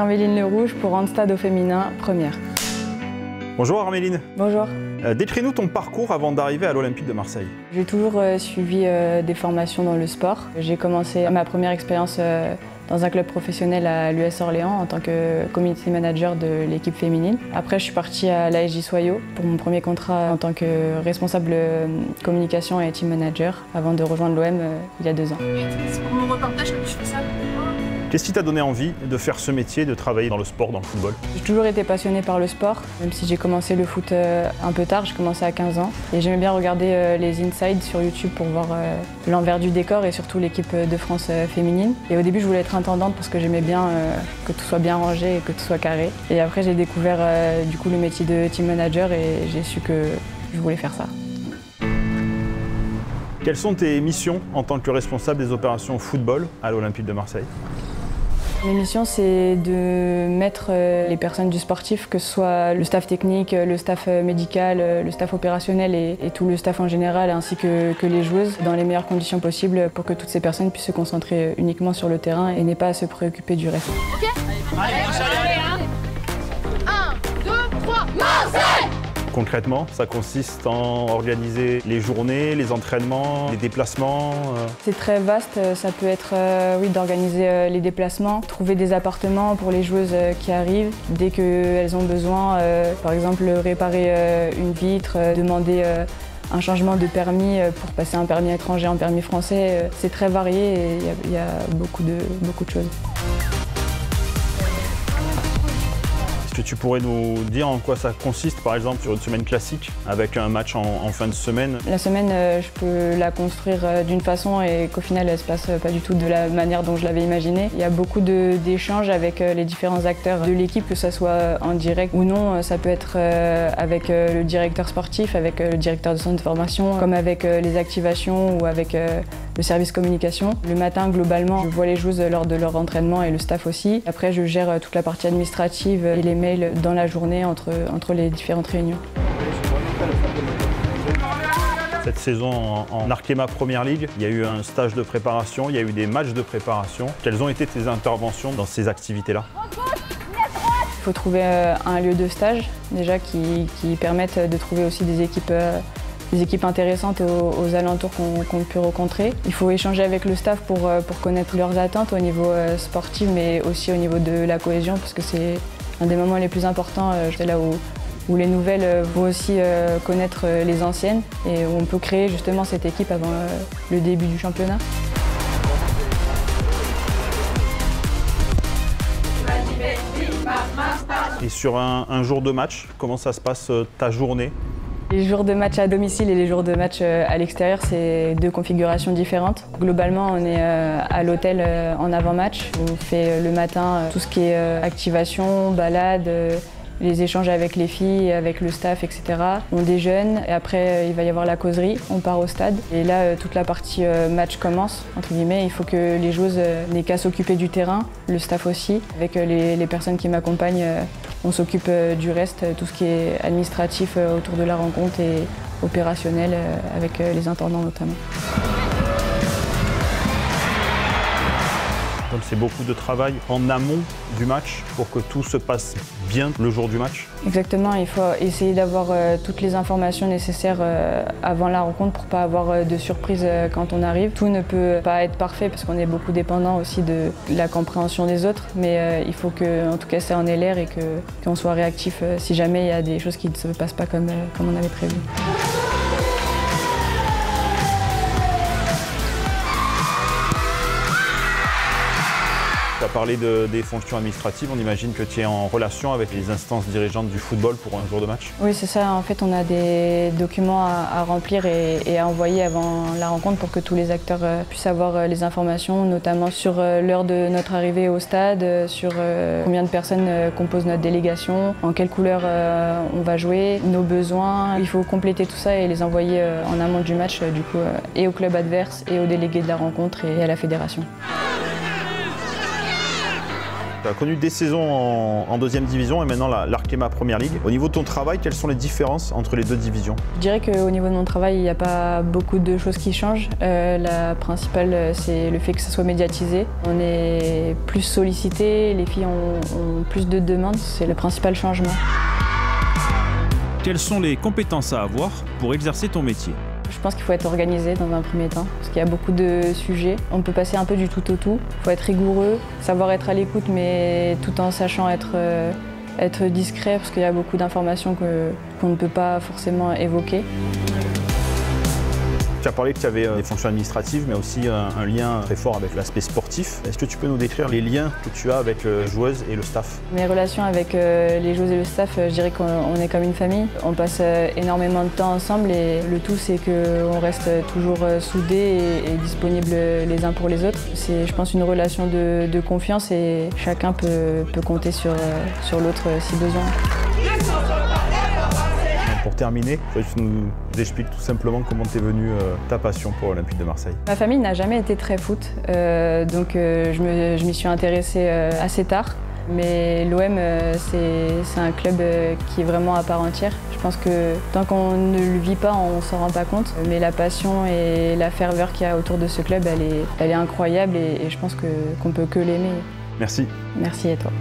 Arméline Lerouge pour Randstad au féminin, première. Bonjour Arméline. Bonjour. Décris-nous ton parcours avant d'arriver à l'Olympique de Marseille. J'ai toujours suivi des formations dans le sport. J'ai commencé ma première expérience dans un club professionnel à l'US Orléans en tant que community manager de l'équipe féminine. Après, je suis partie à l'ASJ Soyaux pour mon premier contrat en tant que responsable communication et team manager avant de rejoindre l'OM il y a 2 ans. C'est pour mon reportage que je fais ça. Qu'est-ce qui t'a donné envie de faire ce métier, de travailler dans le sport, dans le football? J'ai toujours été passionnée par le sport, même si j'ai commencé le foot un peu tard, j'ai commencé à 15 ans. Et j'aimais bien regarder les insides sur YouTube pour voir l'envers du décor et surtout l'équipe de France féminine. Et au début, je voulais être intendante parce que j'aimais bien que tout soit bien rangé et que tout soit carré. Et après, j'ai découvert du coup le métier de team manager et j'ai su que je voulais faire ça. Quelles sont tes missions en tant que responsable des opérations football à l'Olympique de Marseille? Mes missions, c'est de mettre les personnes du sportif, que ce soit le staff technique, le staff médical, le staff opérationnel et tout le staff en général, ainsi que les joueuses, dans les meilleures conditions possibles pour que toutes ces personnes puissent se concentrer uniquement sur le terrain et n'aient pas à se préoccuper du reste. Ok. Allez, 1, 2, 3, Marseille! Concrètement, ça consiste en organiser les journées, les entraînements, les déplacements. C'est très vaste, ça peut être oui, d'organiser les déplacements, trouver des appartements pour les joueuses qui arrivent, dès qu'elles ont besoin, par exemple réparer une vitre, demander un changement de permis pour passer un permis étranger en permis français. C'est très varié et il y a beaucoup de choses. Est-ce que tu pourrais nous dire en quoi ça consiste, par exemple, sur une semaine classique, avec un match en fin de semaine? La semaine, je peux la construire d'une façon et qu'au final, elle ne se passe pas du tout de la manière dont je l'avais imaginé. Il y a beaucoup d'échanges avec les différents acteurs de l'équipe, que ce soit en direct ou non. Ça peut être avec le directeur sportif, avec le directeur de centre de formation, comme avec les activations ou avec le service communication. Le matin, globalement, je vois les joueuses lors de leur entraînement et le staff aussi. Après, je gère toute la partie administrative et les mails dans la journée entre les différentes réunions. Cette saison en Arkema Première League, il y a eu un stage de préparation, il y a eu des matchs de préparation. Quelles ont été tes interventions dans ces activités-là? Il faut trouver un lieu de stage déjà qui permette de trouver aussi des équipes intéressantes aux alentours qu'on peut rencontrer. Il faut échanger avec le staff pour connaître leurs attentes au niveau sportif, mais aussi au niveau de la cohésion, parce que c'est un des moments les plus importants. C'est là où les nouvelles vont aussi connaître les anciennes et où on peut créer justement cette équipe avant le début du championnat. Et sur un jour de match, comment ça se passe ta journée? Les jours de match à domicile et les jours de match à l'extérieur, c'est 2 configurations différentes. Globalement, on est à l'hôtel en avant-match. On fait le matin tout ce qui est activation, balade, les échanges avec les filles, avec le staff, etc. On déjeune et après il va y avoir la causerie, on part au stade. Et là, toute la partie match commence, entre guillemets. Il faut que les joueuses n'aient qu'à s'occuper du terrain, le staff aussi. Avec les personnes qui m'accompagnent, on s'occupe du reste, tout ce qui est administratif autour de la rencontre et opérationnel avec les intendants notamment. Donc c'est beaucoup de travail en amont du match pour que tout se passe bien le jour du match? Exactement, il faut essayer d'avoir toutes les informations nécessaires avant la rencontre pour ne pas avoir de surprise quand on arrive. Tout ne peut pas être parfait parce qu'on est beaucoup dépendant aussi de la compréhension des autres, mais il faut que, en tout cas, ça en ait l'air et qu'on soit réactif si jamais il y a des choses qui ne se passent pas comme on avait prévu. Tu as parlé des fonctions administratives, on imagine que tu es en relation avec les instances dirigeantes du football pour un jour de match? Oui, c'est ça. En fait, on a des documents à remplir et à envoyer avant la rencontre pour que tous les acteurs puissent avoir les informations, notamment sur l'heure de notre arrivée au stade, sur combien de personnes composent notre délégation, en quelle couleur on va jouer, nos besoins. Il faut compléter tout ça et les envoyer en amont du match, du coup, et au club adverse, et aux délégués de la rencontre et à la fédération. Tu Tu as connu des saisons en deuxième division et maintenant l'Arkema Première Ligue. Au niveau de ton travail, quelles sont les différences entre les deux divisions? Je dirais qu'au niveau de mon travail, il n'y a pas beaucoup de choses qui changent. La principale, c'est le fait que ça soit médiatisé. On est plus sollicité, les filles ont plus de demandes, c'est le principal changement. Quelles sont les compétences à avoir pour exercer ton métier? Je pense qu'il faut être organisé dans un premier temps, parce qu'il y a beaucoup de sujets. On peut passer un peu du tout au tout. Il faut être rigoureux, savoir être à l'écoute, mais tout en sachant être discret, parce qu'il y a beaucoup d'informations qu'on ne peut pas forcément évoquer. Tu as parlé que tu avais des fonctions administratives, mais aussi un lien très fort avec l'aspect sportif. Est-ce que tu peux nous décrire les liens que tu as avec les joueuses et le staff? Mes relations avec les joueuses et le staff, je dirais qu'on est comme une famille. On passe énormément de temps ensemble et le tout, c'est qu'on reste toujours soudés et disponibles les uns pour les autres. C'est, je pense, une relation de confiance et chacun peut compter sur l'autre si besoin. Pour terminer, tu nous expliques tout simplement comment t'es venue ta passion pour l'Olympique de Marseille. Ma famille n'a jamais été très foot, donc je m'y suis intéressée assez tard. Mais l'OM, c'est un club qui est vraiment à part entière. Je pense que tant qu'on ne le vit pas, on ne s'en rend pas compte. Mais la passion et la ferveur qu'il y a autour de ce club, elle est incroyable et je pense qu'on ne peut que l'aimer. Merci. Merci à toi.